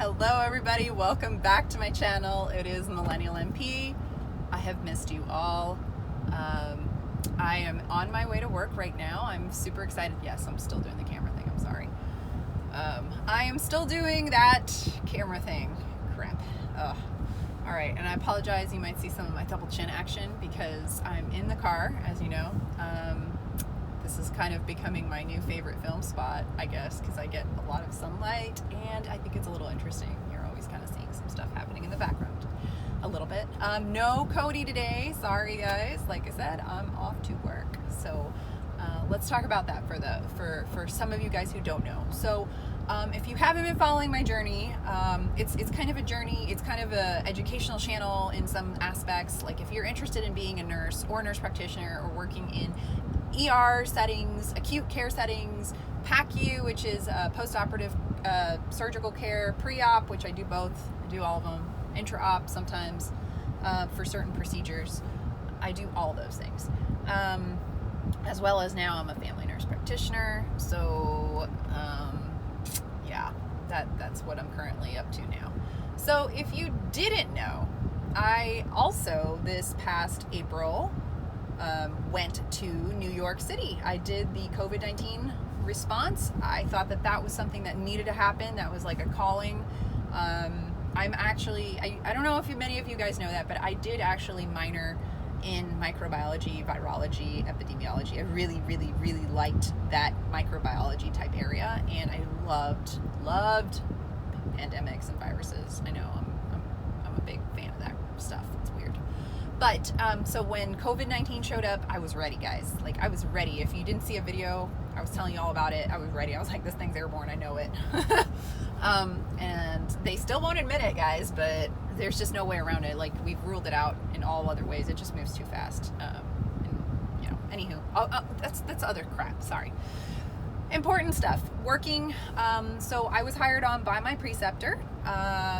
Hello everybody, welcome back to my channel. It is Millennial MP. I have missed you all. I am on my way to work right now. I'm super excited. Yes, I'm still doing the camera thing, I'm sorry. I am still doing that camera thing. Crap. Ugh. Alright, and I apologize, you might see some of my double chin action because I'm in the car, as you know. This is kind of becoming my new favorite film spot, I guess, because I get a lot of sunlight and I think it's a little interesting. You're always kind of seeing some stuff happening in the background a little bit. No Cody today, sorry guys. Like I said, I'm off to work. So let's talk about that for some of you guys who don't know. So if you haven't been following my journey, it's kind of a journey. It's kind of a educational channel in some aspects. Like if you're interested in being a nurse or a nurse practitioner or working in ER settings, acute care settings, PACU, which is post-operative surgical care, pre-op, which I do both. I do all of them. Intra-op sometimes for certain procedures. I do all those things. As well as now I'm a family nurse practitioner. So yeah, that's what I'm currently up to now. So if you didn't know, I also this past April went to New York City. I did the COVID-19 response. I thought that was something that needed to happen. That was like a calling. I'm actually, I don't know if many of you guys know that, but I did actually minor in microbiology, virology, epidemiology. I really, really, really liked that microbiology type area, and I loved pandemics and viruses. I know I'm a big fan of that stuff. It's weird. But, so when COVID-19 showed up, I was ready, guys. Like, I was ready. If you didn't see a video, I was telling you all about it. I was ready. I was like, this thing's airborne. I know it. And they still won't admit it, guys, but there's just no way around it. Like, we've ruled it out in all other ways. It just moves too fast. And, you know, anywho. That's other crap. Sorry. Important stuff. Working. So I was hired on by my preceptor.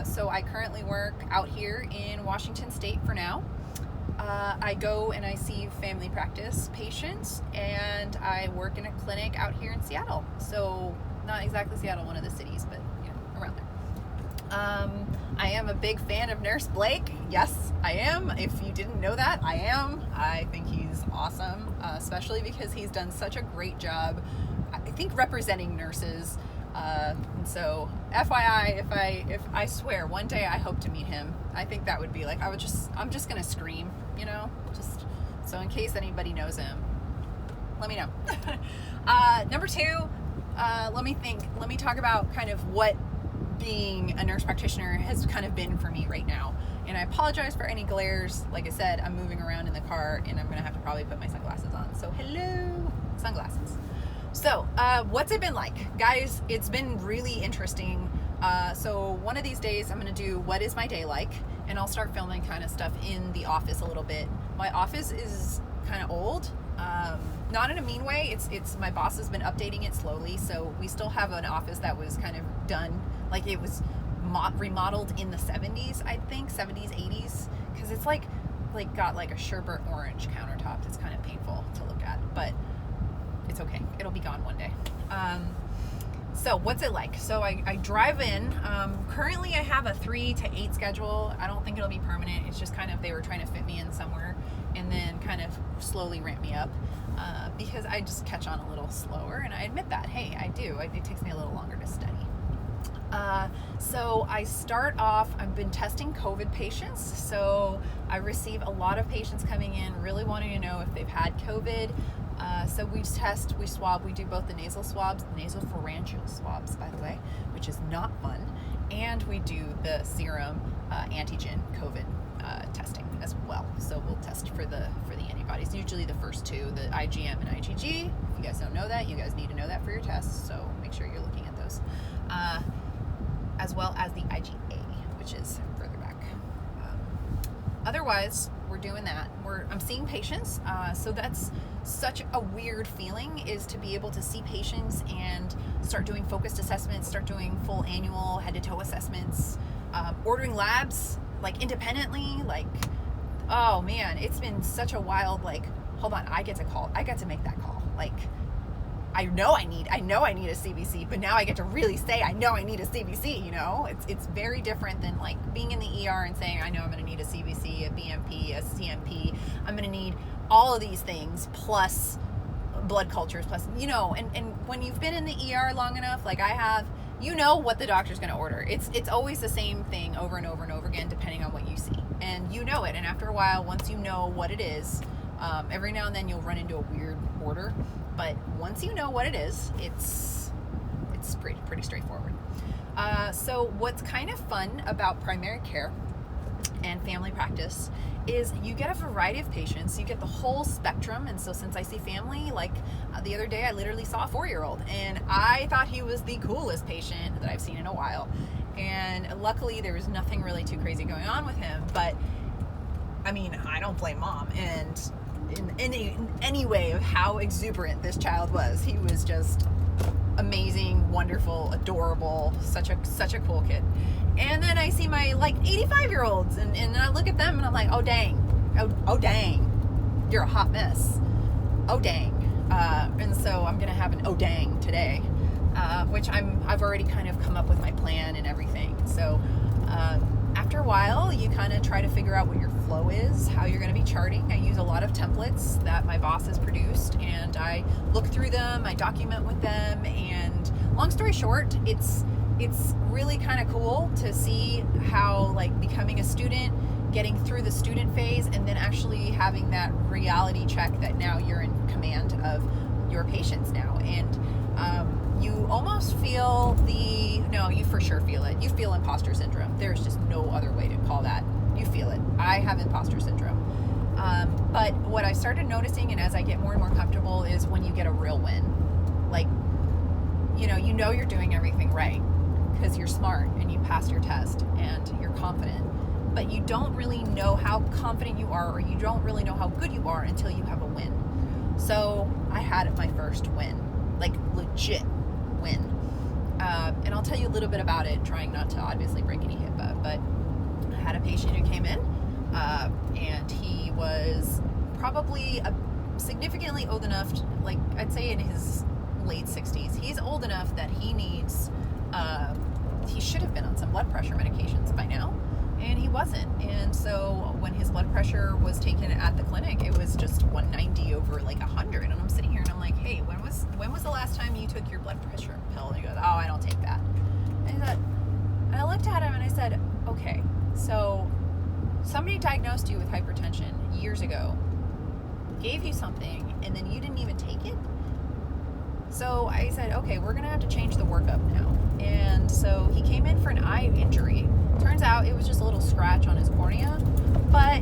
So I currently work out here in Washington State for now. I go and I see family practice patients, and I work in a clinic out here in Seattle. So not exactly Seattle, one of the cities, but you know, around there. I am a big fan of Nurse Blake. Yes, I am. If you didn't know that, I am. I think he's awesome, especially because he's done such a great job, I think, representing nurses. And so FYI, if I swear one day I hope to meet him, I think that would be like, I'm just gonna scream, you know, just so in case anybody knows him, let me know. Number two, let me talk about kind of what being a nurse practitioner has kind of been for me right now. And I apologize for any glares. Like I said, I'm moving around in the car and I'm gonna have to probably put my sunglasses on. So hello, sunglasses. So, what's it been like? Guys, it's been really interesting. So one of these days I'm going to do what is my day like, and I'll start filming kind of stuff in the office a little bit. My office is kind of old, not in a mean way. It's my boss has been updating it slowly. So we still have an office that was kind of done, like it was remodeled in the 70s, I think, 70s, 80s. Cause it's like got like a sherbet orange countertop. It's kind of painful to look at, but it's okay. It'll be gone one day. So what's it like? So I drive in. Currently I have a 3 to 8 schedule. I don't think it'll be permanent. It's just kind of, they were trying to fit me in somewhere and then kind of slowly ramp me up because I just catch on a little slower, and I admit that. Hey, I do. It takes me a little longer to study. So I start off, I've been testing COVID patients. So I receive a lot of patients coming in really wanting to know if they've had COVID. So we test, we swab, we do both the nasal swabs, nasopharyngeal swabs, by the way, which is not fun. And we do the serum antigen COVID testing as well. So we'll test for the antibodies, usually the first two, the IgM and IgG. If you guys don't know that, you guys need to know that for your tests. So make sure you're looking at those. As well as the IgA, which is further back. Otherwise, we're doing that. I'm seeing patients, so that's such a weird feeling, is to be able to see patients and start doing focused assessments, start doing full annual head-to-toe assessments, ordering labs like independently. Like, oh man, it's been such a wild, like, hold on, I get to make that call. Like, I know I need a CBC, but now I get to really say I know I need a CBC. It's very different than like being in the ER and saying I know I'm going to need a CBC, a BMP, a CMP. I'm going to need all of these things plus blood cultures plus and when you've been in the ER long enough, like I have, what the doctor's going to order. It's always the same thing over and over and over again, depending on what you see, and it. And after a while, once you know what it is, every now and then you'll run into a weird order, but once you know what it is, it's pretty straightforward. So what's kind of fun about primary care and family practice is you get a variety of patients. You get the whole spectrum. And so since I see family, like the other day I literally saw a 4-year-old, and I thought he was the coolest patient that I've seen in a while. And luckily there was nothing really too crazy going on with him, but I mean, I don't blame mom. And in any way of how exuberant this child was, he was just amazing, wonderful, adorable, such a cool kid. And then I see my 85-year-olds and I look at them and I'm like, oh dang, you're a hot mess, oh dang. And so I'm gonna have an oh dang today, which I've already kind of come up with my plan and everything. So after a while, you kind of try to figure out what your flow is, how you're going to be charting. I use a lot of templates that my boss has produced, and I look through them, I document with them, and long story short, it's really kind of cool to see how becoming a student, getting through the student phase, and then actually having that reality check that now you're in command of your patients now. And you almost feel you for sure feel it. You feel imposter syndrome. There's just no other way to call that. You feel it. I have imposter syndrome. But what I started noticing, and as I get more and more comfortable, is when you get a real win. You're doing everything right because you're smart and you passed your test and you're confident. But you don't really know how confident you are, or you don't really know how good you are until you have a win. So I had my first win, legit win. And I'll tell you a little bit about it, trying not to obviously break any HIPAA, but I had a patient who came in, and he was probably significantly old enough, I'd say in his late 60s. He's old enough that he needs, he should have been on some blood pressure medications by now, and he wasn't. And so when his blood pressure was taken at the clinic, it was just 190 over 100. And I'm sitting here and I'm like, hey, when was the last time you took your blood pressure pill? And he goes, oh, I don't take that. And I looked at him and I said, okay, so somebody diagnosed you with hypertension years ago, gave you something, and then you didn't even take it? So I said, okay, we're going to have to change the workup now. And so he came in for an eye injury. Turns out it was just a little scratch on his cornea. But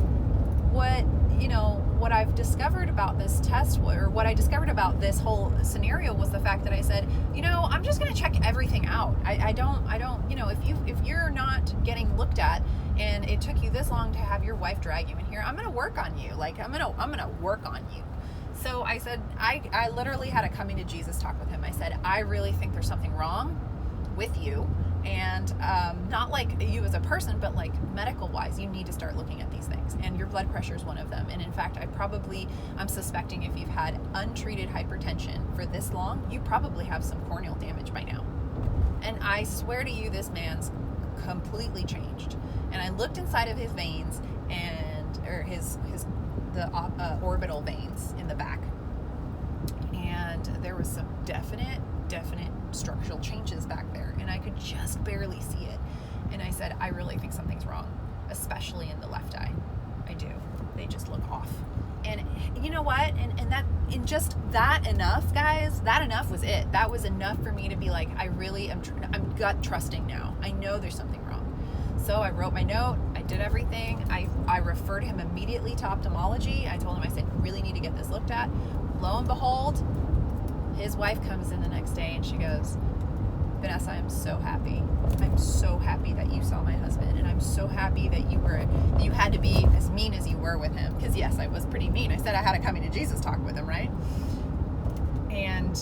what I've discovered about this test, or what I discovered about this whole scenario, was the fact that I said, I'm just going to check everything out. I don't, if you're not getting looked at and it took you this long to have your wife drag you in here, I'm going to work on you. I'm going to work on you. So I said, I literally had a coming to Jesus talk with him. I said, I really think there's something wrong with you, and not you as a person, but medical wise, you need to start looking at these things, and your blood pressure is one of them. And in fact, I'm suspecting if you've had untreated hypertension for this long, you probably have some corneal damage by now. And I swear to you, this man's completely changed. And I looked inside of his veins, or the orbital veins in the back, and there was some definite structural changes back there, and I could just barely see it. And I said, I really think something's wrong, especially in the left eye. I do. They just look off. And you know what? And that, in just that enough, guys, that enough was it. That was enough for me to be like, I really am, I'm gut trusting now. I know there's something wrong. So I wrote my note. I did everything. I referred him immediately to ophthalmology. I told him, I said, you really need to get this looked at. Lo and behold, his wife comes in the next day and she goes, Vanessa, I'm so happy. I'm so happy that you saw my husband, and I'm so happy that you had to be as mean as you were with him. Because yes, I was pretty mean. I said I had a coming to Jesus talk with him, right? And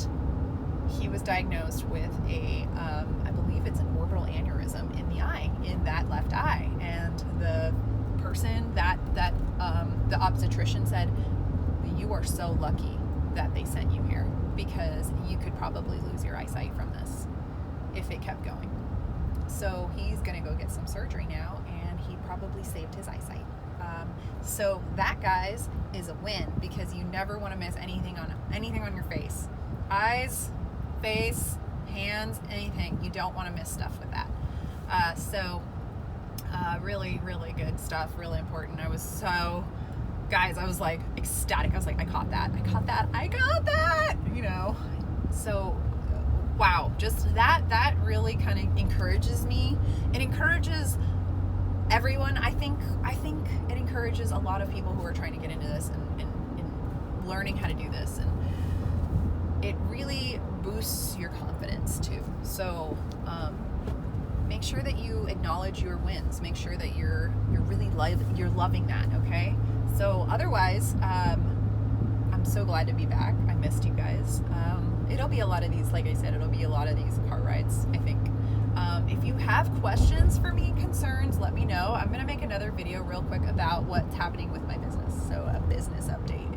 he was diagnosed with I believe it's an orbital aneurysm in the eye, in that left eye. And the person the obstetrician said, you are so lucky that they sent you here. because you could probably lose your eyesight from this if it kept going. So he's going to go get some surgery now, and he probably saved his eyesight. So that, guys, is a win, because you never want to miss anything on your face. Eyes, face, hands, anything. You don't want to miss stuff with that. Really, really good stuff. Really important. I was like ecstatic. I was like, I got that, you know. So wow, just that really kind of encourages me. It encourages everyone. I think it encourages a lot of people who are trying to get into this and learning how to do this, and it really boosts your confidence too. So make sure that you acknowledge your wins. Make sure that you're really loving that. Okay. So otherwise, I'm so glad to be back. I missed you guys. It'll be a lot of these, like I said, it'll be a lot of these car rides, I think. If you have questions for me, concerns, let me know. I'm going to make another video real quick about what's happening with my business. So a business update